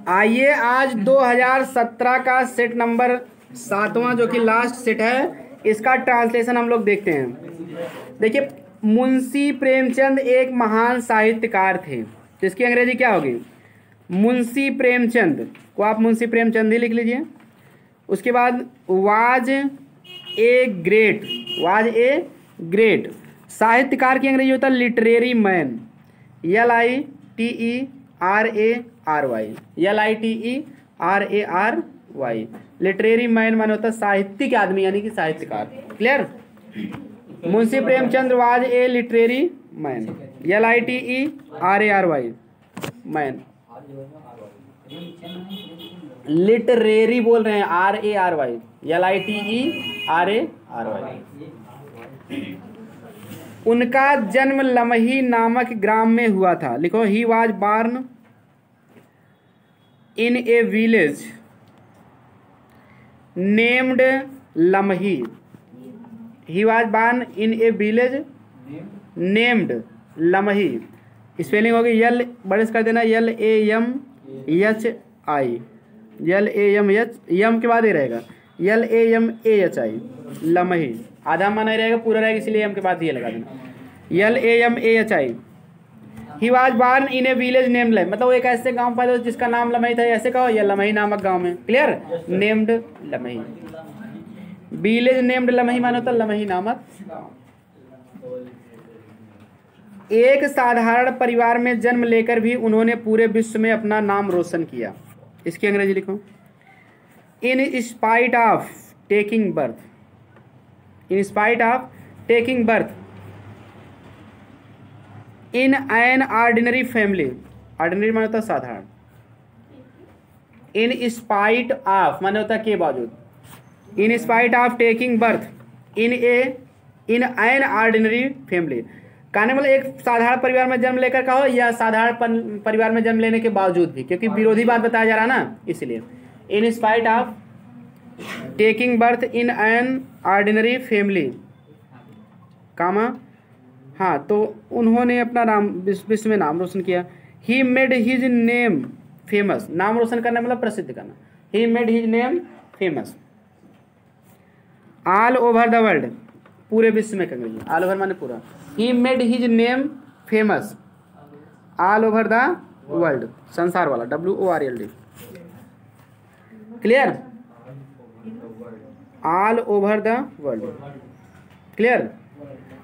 आइए आज 2017 का सेट नंबर 7वां जो कि लास्ट सेट है, इसका ट्रांसलेशन हम लोग देखते हैं। देखिए, मुंशी प्रेमचंद एक महान साहित्यकार थे, तो इसकी अंग्रेजी क्या होगी? मुंशी प्रेमचंद को आप मुंशी प्रेमचंद ही लिख लीजिए। उसके बाद वाज ए ग्रेट साहित्यकार की अंग्रेजी होता है literary man, LITERARY। Literary man माने होता है साहित्यिक आदमी, यानी कि साहित्यकार। Clear? Munshi Premchand was a literary man, LITERARY man. Literary बोल रहे हैं, RARY, LITERARY। उनका जन्म लमही नामक ग्राम में हुआ था। लिखो, he was born in a village named Lamhi. He was born in a village named Lamhi. Spelling होगी यल, बड़े से कर देना, LAMHI, LAMH, यम के बाद ही रहेगा LAMAHI, लमही। आधा माना ही रहेगा, पूरा रहेगा, इसलिए एम के बाद ये लगा देना, LAMAHI। He was born in a village named Lamhi, मतलब वो एक ऐसे गांव पैदा जिसका नाम लमही था, ऐसे कहो, या लमही नामक गांव में। Clear? Named Lamhi, village named Lamhi माने होता लमही नामक। एक साधारण परिवार में जन्म लेकर भी उन्होंने पूरे विश्व में अपना नाम रोशन किया। इसकी अंग्रेजी लिखो, इन spite of taking birth, in spite of taking birth in an ordinary family. Ordinary माने होता साधारण, इन स्पाइट ऑफ माने होता के बावजूद, इन spite of taking birth in an ordinary family. कहने मतलब एक साधारण परिवार में जन्म लेकर कहो, या साधारण परिवार में जन्म लेने के बावजूद भी, क्योंकि विरोधी बात बताया जा रहा है ना, इसलिए। In spite of taking birth in an ordinary family, comma, हाँ, तो उन्होंने अपना नाम विश्व में नाम रोशन किया। He made his name famous, नाम रोशन करना मतलब प्रसिद्ध करना। He made his name famous all over the world, पूरे विश्व में करेंगे, ऑल ओवर माने पूरा। He made his name famous all over the world, संसार वाला, WORLD। Clear? All over the world. Clear?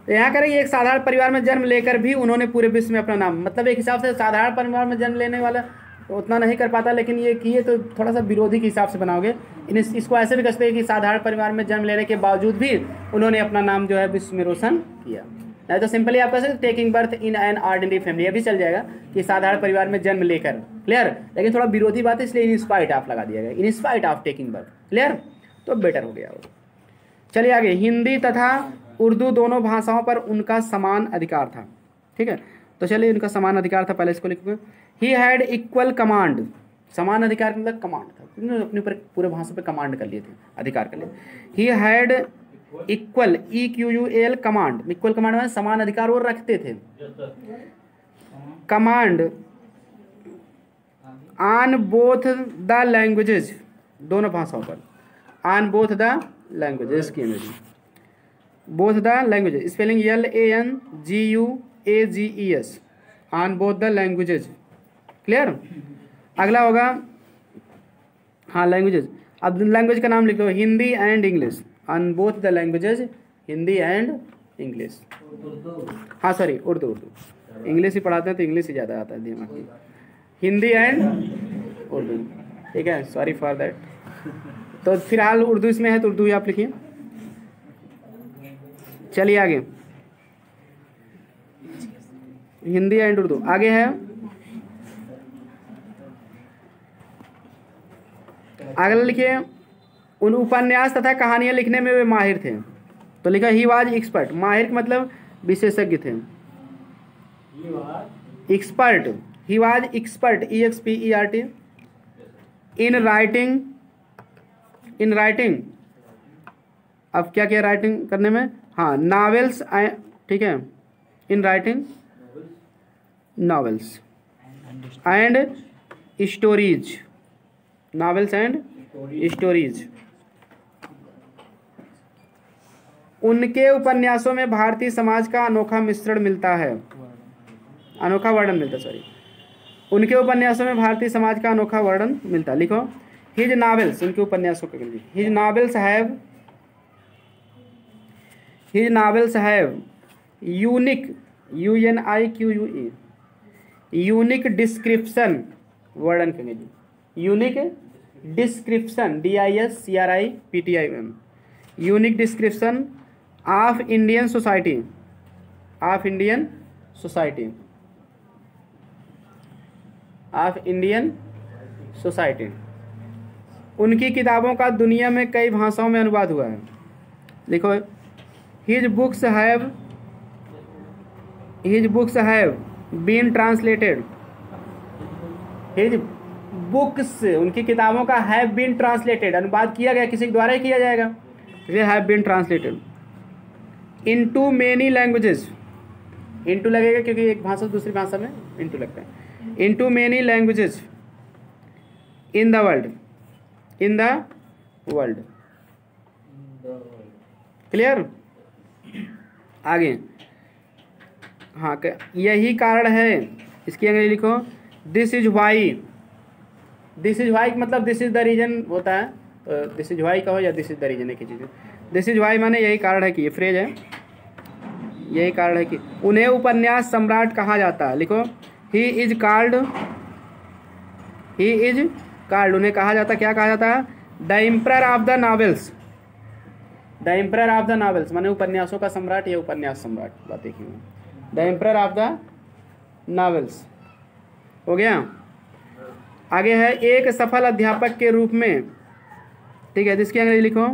तो यहाँ करेंगे, एक साधारण परिवार में जन्म लेकर भी उन्होंने पूरे विश्व में अपना नाम, मतलब एक हिसाब से साधारण परिवार में जन्म लेने वाला उतना नहीं कर पाता, लेकिन ये किए तो थोड़ा सा विरोधी के हिसाब से बनाओगे। इसको ऐसे भी कह सकते हैं कि साधारण परिवार में जन्म लेने के बावजूद भी उन्होंने अपना नाम जो है विश्व में रोशन किया। नहीं तो सिंपली आप कह सकते taking birth in an ordinary family, ये भी चल जाएगा कि साधारण परिवार में जन्म लेकर। क्लियर? लेकिन थोड़ा विरोधी बात है, इसलिए इन स्पाइट ऑफ लगा दिया गया, इन spite of taking birth. Clear? तो बेटर हो गया वो। चलिए आगे, हिंदी तथा उर्दू दोनों भाषाओं पर उनका समान अधिकार था। ठीक है, तो चलिए, उनका समान अधिकार था, पहले इसको लिखूंगा। ही हैड इक्वल कमांड, समान अधिकार मतलब कमांड था, उन्होंने अपने ऊपर पूरे भाषा पे कमांड कर लिए थे, अधिकार कर लिए। He had equal, EQUAL command, equal command में समान अधिकार वो रखते थे। Command on both the languages, दोनों भाषाओं पर, ऑन बोथ द लैंग्वेजेस की अंग्रेजी, both the languages, spelling LANGUAGES, on both the languages. Clear? अगला होगा, हाँ, लैंग्वेजेज। अब लैंग्वेज का नाम लिख लो, Hindi and English, on both the languages, Hindi and English. हाँ सॉरी, उर्दू, इंग्लिश ही पढ़ाते हैं तो इंग्लिश ही ज़्यादा आता है दिमाग की, हिंदी एंड उर्दू। ठीक है, सॉरी फॉर दैट। तो फिलहाल उर्दू इसमें है, तो उर्दू ही आप लिखिए। चलिए आगे, हिंदी एंड उर्दू। आगे है, अगला लिखिए, उन उपन्यास तथा कहानियां लिखने में वे माहिर थे। तो लिखा, ही वाज एक्सपर्ट, माहिर मतलब विशेषज्ञ थे, expert, he was expert, EXPERT in writing, in writing. अब क्या क्या राइटिंग करने में, हाँ, नॉवेल्स, ठीक है, in writing novels and stories, novels and stories. उनके उपन्यासों में भारतीय समाज का अनोखा मिश्रण मिलता है, अनोखा वर्णन मिलता है, सॉरी। उनके उपन्यासों में भारतीय समाज का अनोखा वर्णन मिलता है। लिखो, हिज नॉवेल्स, उनके उपन्यासों के लिए, his novels have unique, UNIQUE, unique description, वर्णन करेंगे जी, unique description, DISCRIPTION, unique description of Indian society, of Indian society. उनकी किताबों का दुनिया में कई भाषाओं में अनुवाद हुआ है। लिखो, his books have been translated, his books, उनकी किताबों का हैव बीन ट्रांसलेटेड, अनुवाद किया गया, किसी के द्वारा ही किया जाएगा, ये have been translated into many languages, into लगेगा क्योंकि एक भाषा से दूसरी भाषा में इनटू लगता है, into many languages in the world, clear. आगे, हाँ, यही कारण है, इसकी अंग्रेजी लिखो, दिस इज वाई मतलब दिस इज द रीजन होता है, तो दिस इज वाई कहो या दिस इज द रीजन, एक ही चीज़ है। दिस इज वाई माने यही कारण है कि, ये फ्रेज है, यही कारण है कि उन्हें उपन्यास सम्राट कहा जाता है। लिखो, ही इज कार्ड, उन्हें कहा जाता, क्या कहा जाता है, the emperor of the novels, माने उपन्यासों का सम्राट, ये उपन्यास सम्राट, बात एक ही है, the emperor of the novels, हो गया। आगे है, एक सफल अध्यापक के रूप में, ठीक है, जिसकी अंग्रेजी लिखो,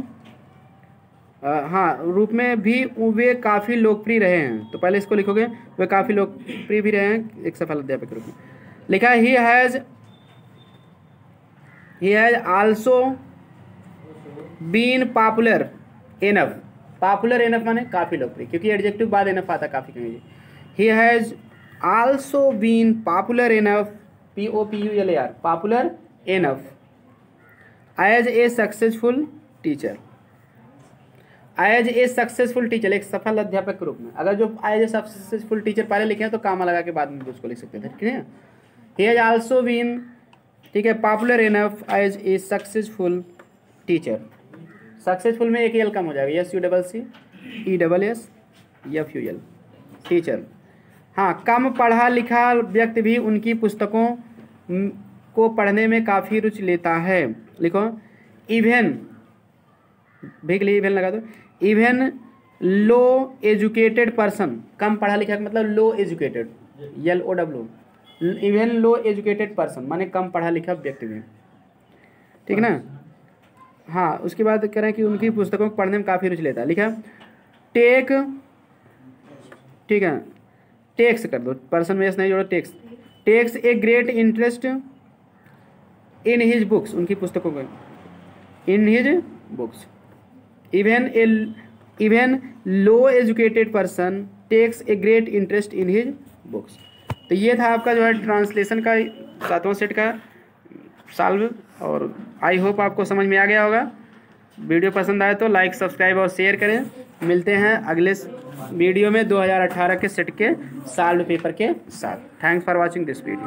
हाँ, रूप में भी वे काफ़ी लोकप्रिय रहे हैं, तो पहले इसको लिखोगे, वे काफ़ी लोकप्रिय भी रहे हैं एक सफल अध्यापक के रूप में। लिखा है, he has also been popular enough माने काफ़ी लोकप्रिय, क्योंकि एडजेक्टिव बाद इनफ आता, काफ़ी कहेंगे। He has also been popular enough, POPULAR, popular enough as a successful teacher, एक सफल अध्यापक के रूप में। अगर जो एज ए सक्सेसफुल टीचर पहले लिखे हैं तो कामा लगा के बाद में भी उसको लिख सकते थे, ठीक है। ही हैज आल्सो बीन, ठीक है, popular enough as a successful teacher, successful में एक एल कम हो जाएगा, SUCCESSFUL, टीचर। हाँ, कम पढ़ा लिखा व्यक्ति भी उनकी पुस्तकों को पढ़ने में काफ़ी रुचि लेता है। लिखो, इवन लगा दो, इवन लो एजुकेटेड पर्सन, कम पढ़ा लिखा मतलब low educated, LOW, even low educated person माने कम पढ़ा लिखा व्यक्ति भी, ठीक ना। हाँ, उसके बाद कह रहे हैं कि उनकी पुस्तकों को पढ़ने में काफ़ी रुचि लेता है। लिखा, टेक, ठीक है, टेक्स कर दो, पर्सन में नहीं जोड़ो, takes a great interest in his books, उनकी पुस्तकों को, in his books, even low educated person takes a great interest in his books. तो ये था आपका जो है ट्रांसलेशन का 7वां सेट का सॉल्व, और आई होप आपको समझ में आ गया होगा। वीडियो पसंद आए तो लाइक, सब्सक्राइब और शेयर करें। मिलते हैं अगले वीडियो में 2018 के सेट के सॉल्व पेपर के साथ। Thanks for watching this video.